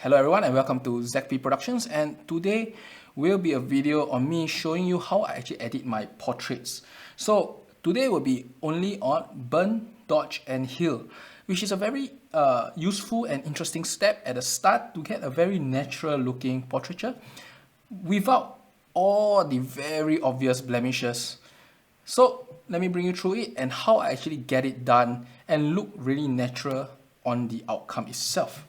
Hello everyone and welcome to ZP Productions, and today will be a video on me showing you how I actually edit my portraits. So today will be only on burn, dodge and heal, which is a very useful and interesting step at the start to get a very natural looking portraiture without all the very obvious blemishes. So let me bring you through it and how I actually get it done and look really natural on the outcome itself.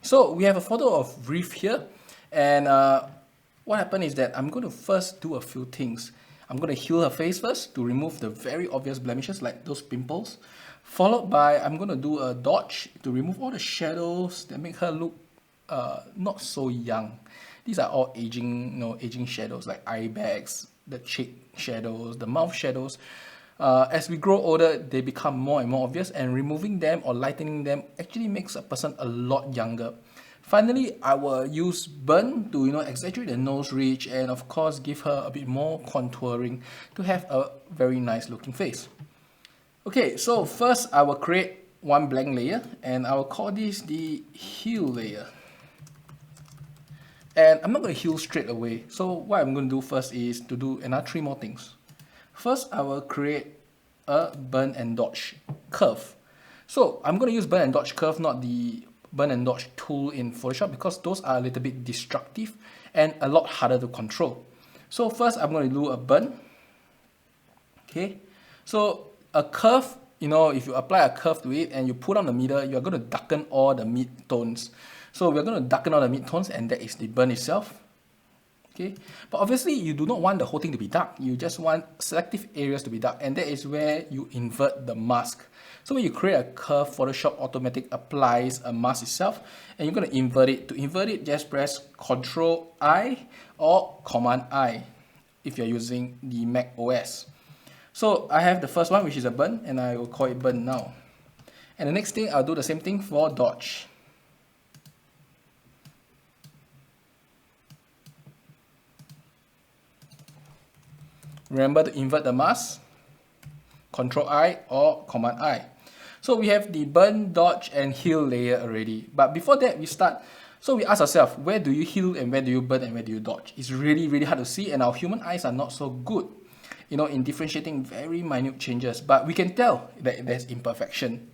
So we have a photo of Rithe here, and what happened is that I'm going to first do a few things. I'm going to heal her face first to remove the very obvious blemishes like those pimples, followed by I'm going to do a dodge to remove all the shadows that make her look not so young. These are all aging, aging shadows like eye bags, the cheek shadows, the mouth shadows. As we grow older, they become more and more obvious, and removing them or lightening them actually makes a person a lot younger. Finally, I will use burn to exaggerate the nose ridge and of course give her a bit more contouring to have a very nice looking face. Okay, so first I will create one blank layer and I will call this the heal layer. And I'm not going to heal straight away. So what I'm going to do first is to do another 3 more things. First, I will create a burn and dodge curve. So I'm going to use burn and dodge curve, not the burn and dodge tool in Photoshop, because those are a little bit destructive and a lot harder to control. So first, I'm going to do a burn. Okay, so a curve, if you apply a curve to it and you put on the middle, you're going to darken all the mid-tones. So we're going to darken all the mid-tones, and that is the burn itself. Okay, but obviously you do not want the whole thing to be dark. You just want selective areas to be dark, and that is where you invert the mask. So when you create a curve, Photoshop automatic applies a mask itself, and you're going to invert it. To invert it, just press Ctrl-I or Command-I if you're using the Mac OS. So I have the first one, which is a burn, and I will call it burn now. And the next thing, I'll do the same thing for dodge. Remember to invert the mask, Ctrl-I or Command-I. So we have the burn, dodge and heal layer already. But before that, we ask ourselves, where do you heal and where do you burn and where do you dodge? It's really, really hard to see, and our human eyes are not so good, in differentiating very minute changes. But we can tell that there's imperfection.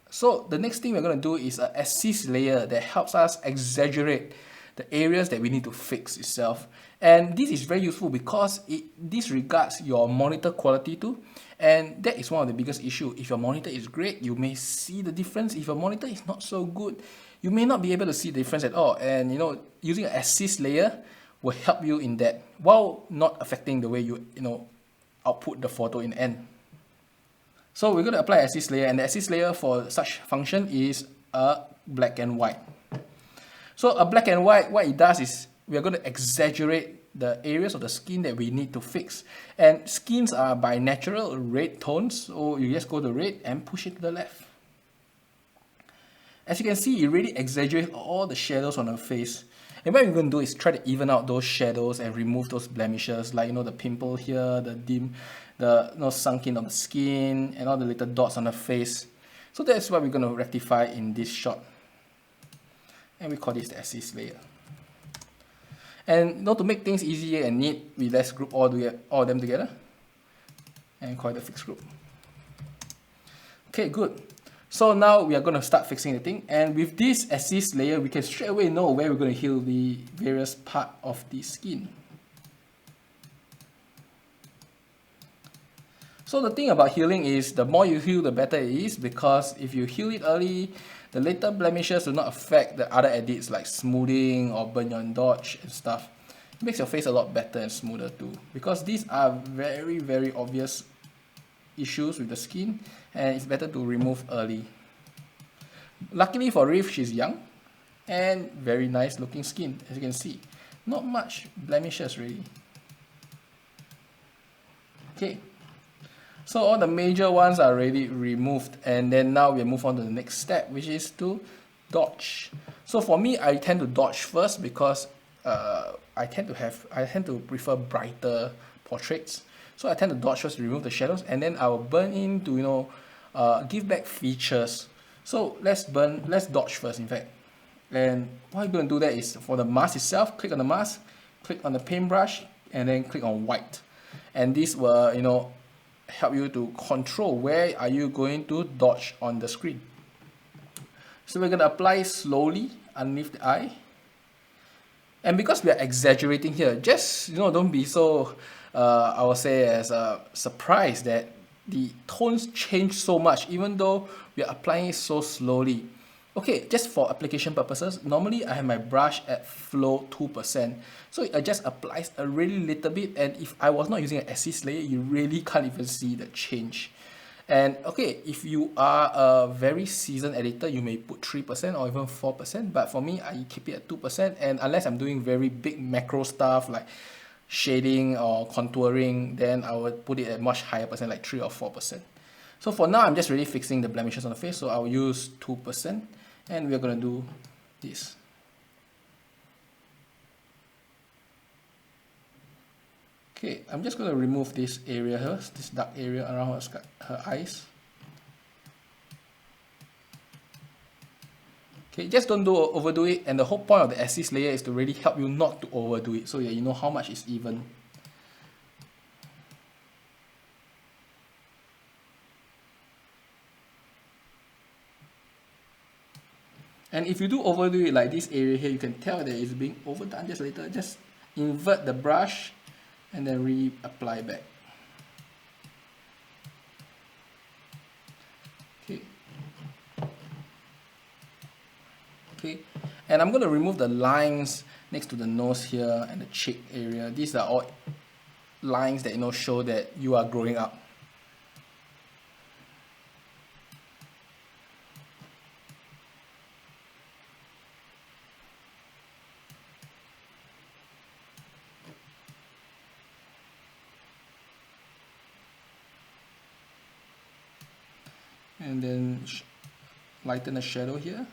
So the next thing we're going to do is an assist layer that helps us exaggerate the areas that we need to fix itself. And this is very useful because it disregards your monitor quality too. And that is one of the biggest issues. If your monitor is great, you may see the difference. If your monitor is not so good, you may not be able to see the difference at all. And using an assist layer will help you in that, while not affecting the way you output the photo in the end. So we're going to apply assist layer, and the assist layer for such function is a black and white. So a black and white, what it does is we are going to exaggerate the areas of the skin that we need to fix. And skins are by natural red tones, so you just go to red and push it to the left. As you can see, it really exaggerates all the shadows on her face. And what we're going to do is try to even out those shadows and remove those blemishes, like the pimple here, the dim, the sunken on the skin, and all the little dots on the face. So that's what we're going to rectify in this shot. And we call this the assist layer. And to make things easier and neat, let's group all of them together and call it the fix group. Okay, good. So now we are going to start fixing the thing, and with this assist layer, we can straight away know where we're going to heal the various part of the skin. So the thing about healing is the more you heal, the better it is, because if you heal it early, the later blemishes will not affect the other edits like smoothing or burn and dodge and stuff. It makes your face a lot better and smoother too, because these are very, very obvious issues with the skin, and it's better to remove early. Luckily for Rithe, she's young and very nice looking skin, as you can see. Not much blemishes really. Okay. So all the major ones are already removed, and then now we move on to the next step, which is to dodge. So for me, I tend to dodge first because I tend to prefer brighter portraits. So I tend to dodge first to remove the shadows, and then I will burn in to, you know, give back features. So let's dodge first, in fact. And what I'm going to do that is for the mask itself, click on the mask, click on the paintbrush, and then click on white. And this will, you know, help you to control where are you going to dodge on the screen. So we're going to apply slowly underneath the eye. And because we are exaggerating here, just, you know, don't be so, I would say, as surprised that the tones change so much, even though we are applying it so slowly. Okay, just for application purposes, normally I have my brush at flow 2%. So it just applies a really little bit, and if I was not using an assist layer, you really can't even see the change. And okay, if you are a very seasoned editor, you may put 3% or even 4%, but for me, I keep it at 2%, and unless I'm doing very big macro stuff like shading or contouring, then I would put it at much higher percent, like 3 or 4%. So for now, I'm just really fixing the blemishes on the face, so I'll use 2%, and we're going to do this. Okay, I'm just going to remove this area here, this dark area around her eyes. Okay, just don't overdo it, and the whole point of the assist layer is to really help you not to overdo it, so yeah, you know how much is even. And if you do overdo it like this area here, you can tell that it's being overdone just a little. Just invert the brush and then reapply back. Okay. Okay. And I'm going to remove the lines next to the nose here and the cheek area. These are all lines that, you know, show that you are growing up. And then lighten the shadow here,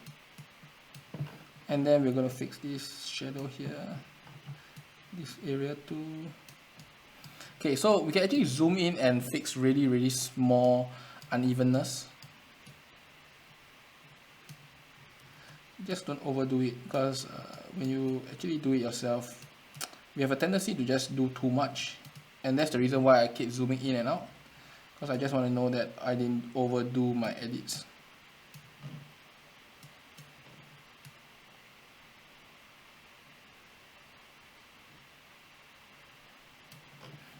and then we're going to fix this shadow here, this area too. Okay, so we can actually zoom in and fix really small unevenness. Just don't overdo it, because when you actually do it yourself, we have a tendency to just do too much, and that's the reason why I keep zooming in and out. Because I just want to know that I didn't overdo my edits.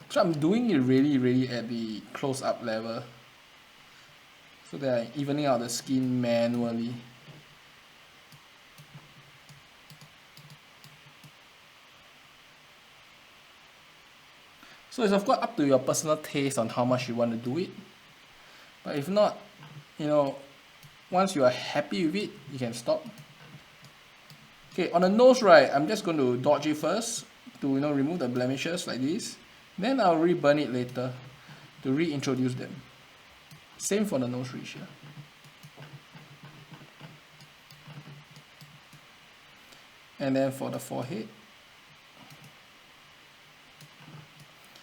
So I'm doing it really at the close-up level, so that I'm evening out the skin manually. So it's of course up to your personal taste on how much you want to do it. But if not, you know, once you are happy with it, you can stop. Okay, on the nose, right, I'm just going to dodge it first to, you know, remove the blemishes like this. Then I'll re-burn it later to reintroduce them. Same for the nose ridge here. And then for the forehead.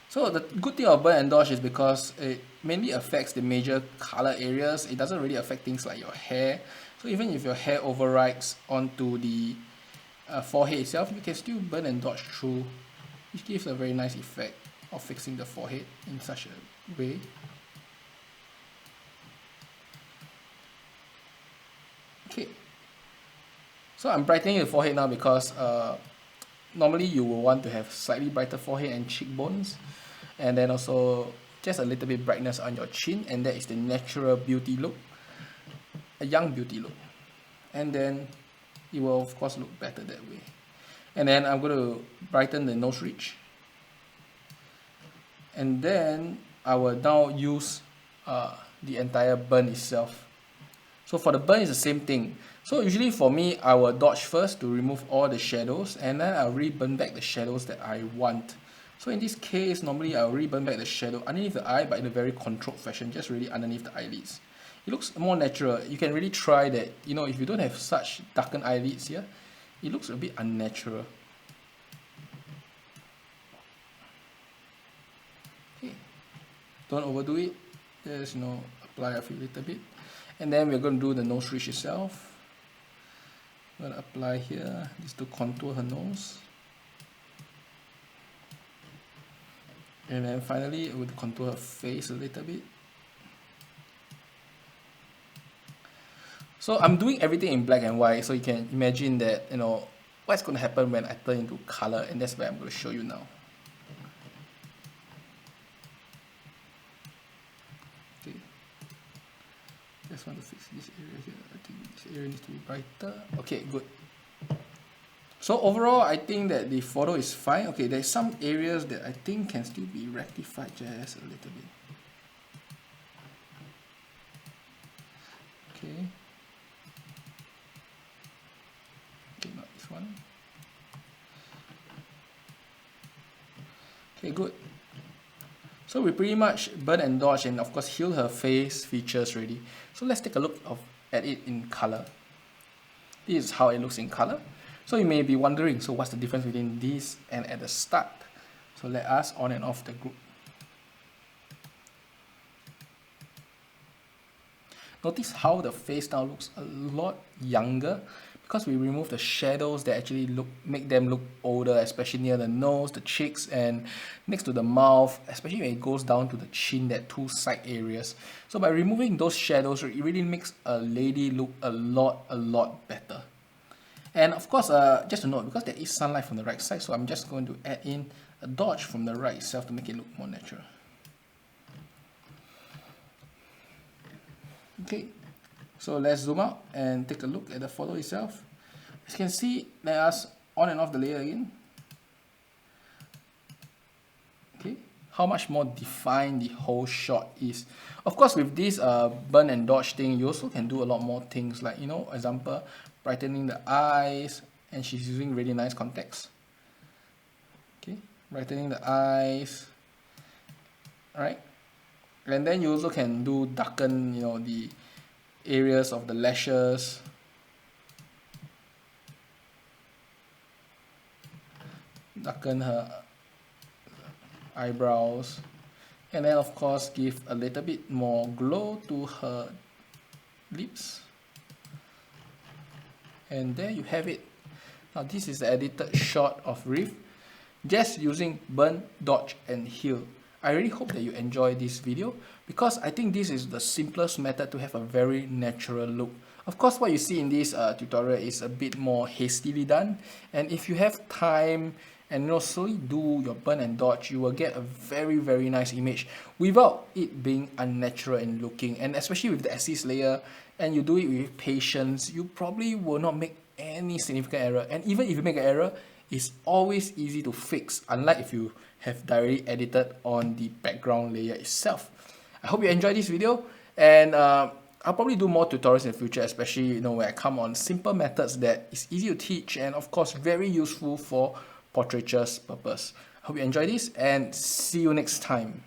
So the good thing of burn and dodge is because it mainly affects the major color areas. It doesn't really affect things like your hair. So even if your hair overrides onto the forehead itself, you can still burn and dodge through, which gives a very nice effect of fixing the forehead in such a way. Okay, so I'm brightening the forehead now because normally you will want to have slightly brighter forehead and cheekbones, and then also just a little bit brightness on your chin, and that is the natural beauty look, a young beauty look. And then it will of course look better that way. And then I'm going to brighten the nose ridge, and then I will now use the entire burn itself. So for the burn, it's the same thing. So usually for me, I will dodge first to remove all the shadows, and then I'll re-burn back the shadows that I want. So in this case, normally I'll re-burn back the shadow underneath the eye, but in a very controlled fashion, just really underneath the eyelids. It looks more natural. You can really try that, you know, if you don't have such darkened eyelids here, it looks a bit unnatural. Don't overdo it. Just, you know, apply a few little bit. And then we're going to do the nose ridge itself. I'm going to apply here, just to contour her nose. And then finally, I would contour her face a little bit. So I'm doing everything in black and white, so you can imagine that, you know, what's going to happen when I turn into color, and that's what I'm going to show you now. Okay. Just want to fix this area here. I think this area needs to be brighter. Okay, good. So overall, I think that the photo is fine. Okay, there's some areas that I think can still be rectified just a little bit. Okay. Okay, not this one. Okay, good. So we pretty much burn and dodge and of course heal her face features already. So let's take a look at it in color. This is how it looks in color. So you may be wondering, so what's the difference between this and at the start? So let us on and off the group. Notice how the face now looks a lot younger because we remove the shadows that actually make them look older, especially near the nose, the cheeks, and next to the mouth, especially when it goes down to the chin, that two side areas. So by removing those shadows, it really makes a lady look a lot better. And of course, just to note, because there is sunlight from the right side, so I'm just going to add in a dodge from the right itself to make it look more natural. Okay, so let's zoom out and take a look at the photo itself. As you can see, let us on and off the layer again. Okay, how much more defined the whole shot is. Of course, with this burn and dodge thing, you also can do a lot more things like, you know, example, brightening the eyes, and she's using really nice contacts. Okay, brightening the eyes, alright. And then you also can do darken, you know, the areas of the lashes. Darken her eyebrows. And then of course give a little bit more glow to her lips. And there you have it. Now this is the edited shot of Rithe, just using burn, dodge and heal. I really hope that you enjoy this video because I think this is the simplest method to have a very natural look. Of course, what you see in this tutorial is a bit more hastily done, and if you have time and, you know, slowly do your burn and dodge, you will get a very nice image without it being unnatural in looking. And especially with the assist layer, and you do it with patience, you probably will not make any significant error. And even if you make an error, it's always easy to fix, unlike if you have directly edited on the background layer itself. I hope you enjoyed this video, and I'll probably do more tutorials in the future, especially, you know, when I come on simple methods that is easy to teach and of course very useful for portraiture's purpose. I hope you enjoy this and see you next time.